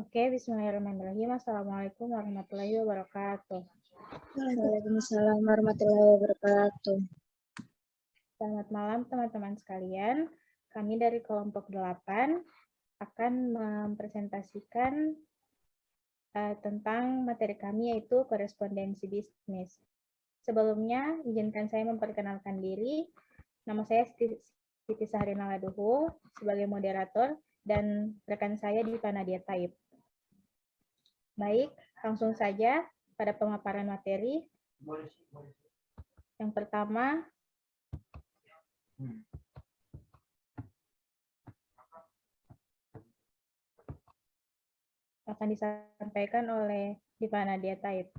Oke, bismillahirrahmanirrahim. Assalamualaikum warahmatullahi wabarakatuh. Waalaikumsalam warahmatullahi wabarakatuh. Selamat malam teman-teman sekalian. Kami dari kelompok 8 akan mempresentasikan tentang materi kami yaitu korespondensi bisnis. Sebelumnya, izinkan saya memperkenalkan diri. Nama saya Siti Sahrina Laduhu sebagai moderator dan rekan saya Diva Nadia Taib. Baik, langsung saja pada pemaparan materi. Yang pertama, akan disampaikan oleh Diva Nadia Taib.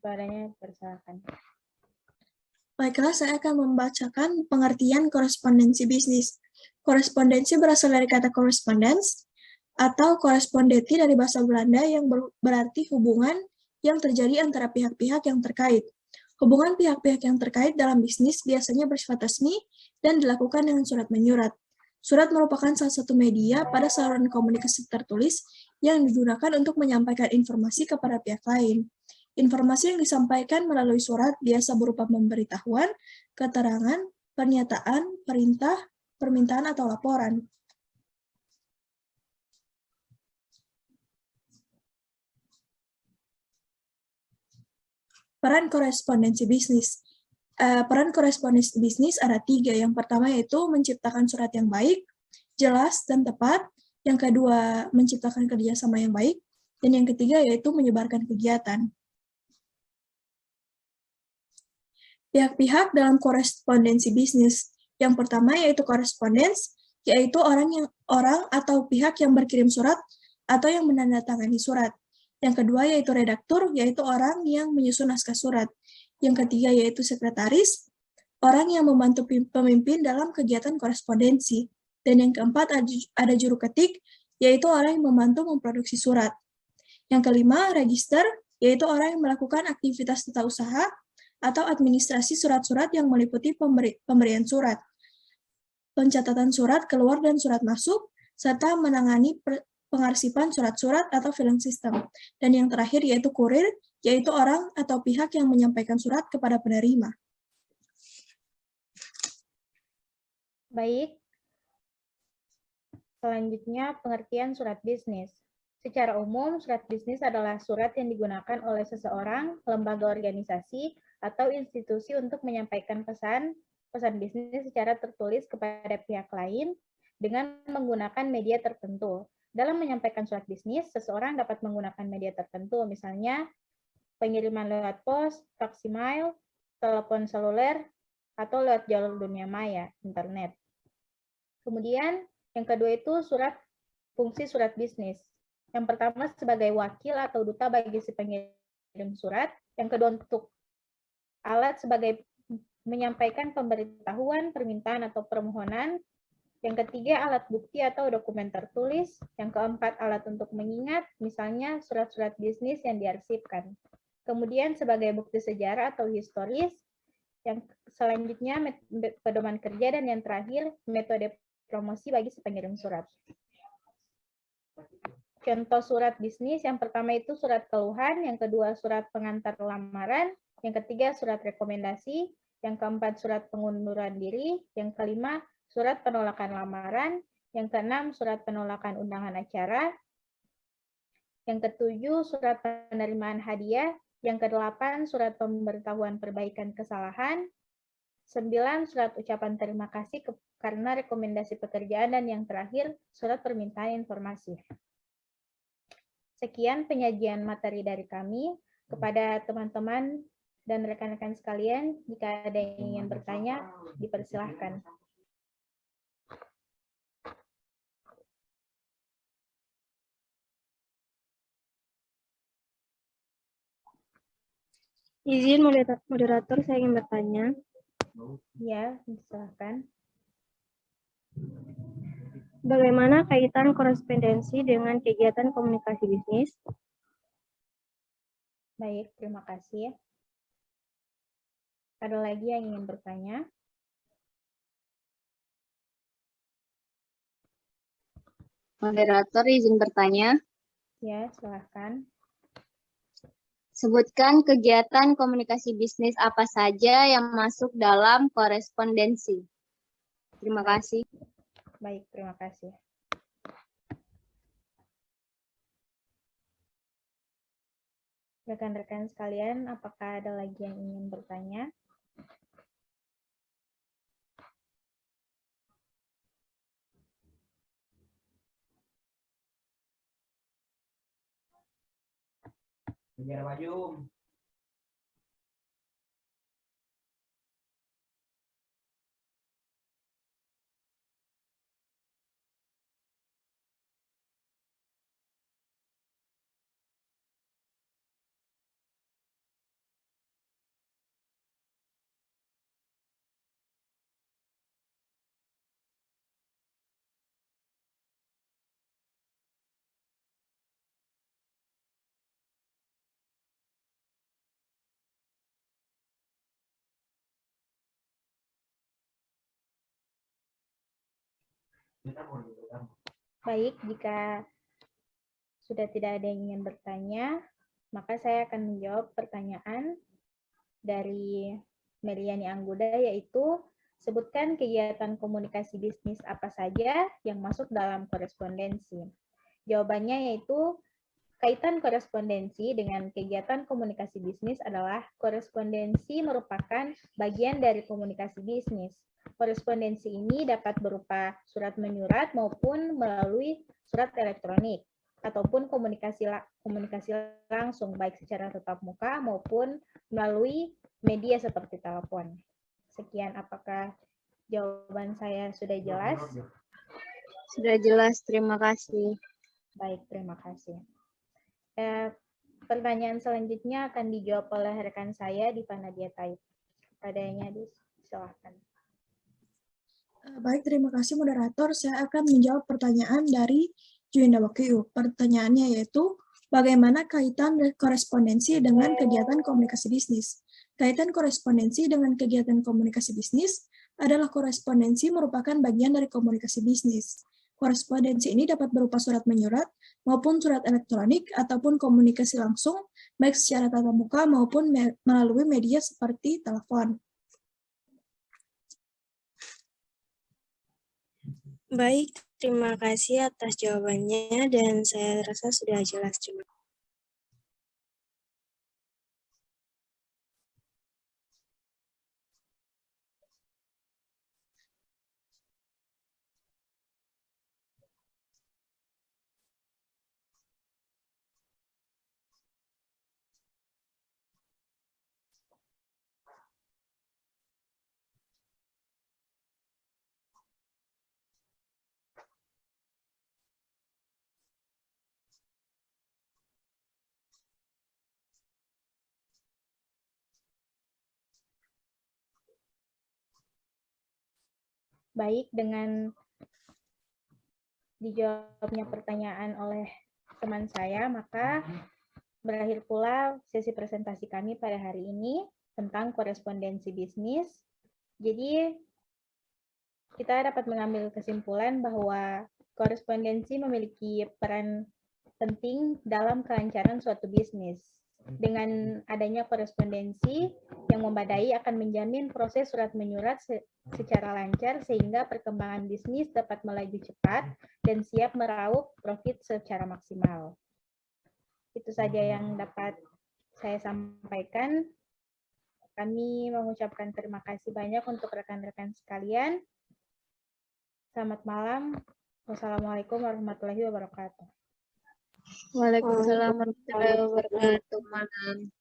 Kepadanya persilakan. Baiklah, saya akan membacakan pengertian korespondensi bisnis. Korespondensi berasal dari kata correspondence atau korespondenti dari bahasa Belanda yang berarti hubungan yang terjadi antara pihak-pihak yang terkait. Hubungan pihak-pihak yang terkait dalam bisnis biasanya bersifat resmi dan dilakukan dengan surat menyurat. Surat merupakan salah satu media pada saluran komunikasi tertulis yang digunakan untuk menyampaikan informasi kepada pihak lain. Informasi yang disampaikan melalui surat biasa berupa pemberitahuan, keterangan, pernyataan, perintah, permintaan, atau laporan. Peran korespondensi bisnis. Peran korespondensi bisnis ada 3. Yang pertama yaitu menciptakan surat yang baik, jelas, dan tepat. Yang kedua, menciptakan kerjasama yang baik. Dan yang ketiga yaitu menyebarkan kegiatan. Pihak-pihak dalam korespondensi bisnis. Yang pertama yaitu korespondens, yaitu orang atau pihak yang berkirim surat atau yang menandatangani surat. Yang kedua yaitu redaktur, yaitu orang yang menyusun naskah surat. Yang ketiga yaitu sekretaris, orang yang membantu pemimpin dalam kegiatan korespondensi. Dan yang keempat ada juru ketik, yaitu orang yang membantu memproduksi surat. Yang kelima, register, yaitu orang yang melakukan aktivitas tata usaha atau administrasi surat-surat yang meliputi pemberian surat, pencatatan surat keluar dan surat masuk, serta menangani pengarsipan surat-surat atau filing system. Dan yang terakhir yaitu kurir, yaitu orang atau pihak yang menyampaikan surat kepada penerima. Baik. Selanjutnya, pengertian surat bisnis. Secara umum, surat bisnis adalah surat yang digunakan oleh seseorang, lembaga organisasi, atau institusi untuk menyampaikan pesan bisnis secara tertulis kepada pihak lain dengan menggunakan media tertentu. Dalam menyampaikan surat bisnis, seseorang dapat menggunakan media tertentu, misalnya pengiriman lewat pos, fax mail, telepon seluler, atau lewat jalur dunia maya, internet. Kemudian, yang kedua itu fungsi surat bisnis. Yang pertama sebagai wakil atau duta bagi si pengirim surat. Yang kedua untuk alat sebagai menyampaikan pemberitahuan, permintaan, atau permohonan. Yang ketiga, alat bukti atau dokumen tertulis. Yang keempat, alat untuk mengingat, misalnya surat-surat bisnis yang diarsipkan. Kemudian sebagai bukti sejarah atau historis. Yang selanjutnya, pedoman kerja. Dan yang terakhir, metode promosi bagi si pengirim surat. Contoh surat bisnis, yang pertama itu surat keluhan, yang kedua surat pengantar lamaran, yang ketiga surat rekomendasi, yang keempat surat pengunduran diri, yang kelima surat penolakan lamaran, yang keenam surat penolakan undangan acara, yang ketujuh surat penerimaan hadiah, yang kedelapan surat pemberitahuan perbaikan kesalahan, 9 surat ucapan terima kasih karena rekomendasi pekerjaan, dan yang terakhir surat permintaan informasi. Sekian penyajian materi dari kami. Kepada teman-teman dan rekan-rekan sekalian, jika ada yang ingin bertanya, dipersilahkan. Izin moderator, saya ingin bertanya. Ya, silakan. Bagaimana kaitan korespondensi dengan kegiatan komunikasi bisnis? Baik, terima kasih. Ada lagi yang ingin bertanya? Moderator izin bertanya. Ya, silahkan. Sebutkan kegiatan komunikasi bisnis apa saja yang masuk dalam korespondensi. Terima kasih. Baik, terima kasih. Rekan-rekan sekalian, apakah ada lagi yang ingin bertanya? Baik, jika sudah tidak ada yang ingin bertanya, maka saya akan menjawab pertanyaan dari Meliani Anggoda, yaitu sebutkan kegiatan komunikasi bisnis apa saja yang masuk dalam korespondensi. Jawabannya yaitu kaitan korespondensi dengan kegiatan komunikasi bisnis adalah korespondensi merupakan bagian dari komunikasi bisnis. Korespondensi ini dapat berupa surat menyurat maupun melalui surat elektronik ataupun komunikasi langsung baik secara tatap muka maupun melalui media seperti telepon. Sekian, apakah jawaban saya sudah jelas? Sudah jelas, terima kasih. Baik, terima kasih. Pertanyaan selanjutnya akan dijawab oleh rekan saya, Diva Nadia Taib. Adanya, silahkan. Baik, terima kasih moderator. Saya akan menjawab pertanyaan dari Juinda Wakiu. Pertanyaannya yaitu, bagaimana kaitan korespondensi dengan kegiatan komunikasi bisnis? Kaitan korespondensi dengan kegiatan komunikasi bisnis adalah korespondensi merupakan bagian dari komunikasi bisnis. Korespondensi ini dapat berupa surat menyurat maupun surat elektronik ataupun komunikasi langsung, baik secara tatap muka maupun melalui media seperti telepon. Baik, terima kasih atas jawabannya dan saya rasa sudah jelas. Baik, dengan dijawabnya pertanyaan oleh teman saya, maka berakhir pula sesi presentasi kami pada hari ini tentang korespondensi bisnis. Jadi, kita dapat mengambil kesimpulan bahwa korespondensi memiliki peran penting dalam kelancaran suatu bisnis. Dengan adanya korespondensi yang memadai akan menjamin proses surat menyurat secara lancar sehingga perkembangan bisnis dapat melaju cepat dan siap meraup profit secara maksimal. Itu saja yang dapat saya sampaikan. Kami mengucapkan terima kasih banyak untuk rekan-rekan sekalian. Selamat malam. Wassalamualaikum warahmatullahi wabarakatuh. Waalaikumsalam warahmatullahi wabarakatuh. Malam.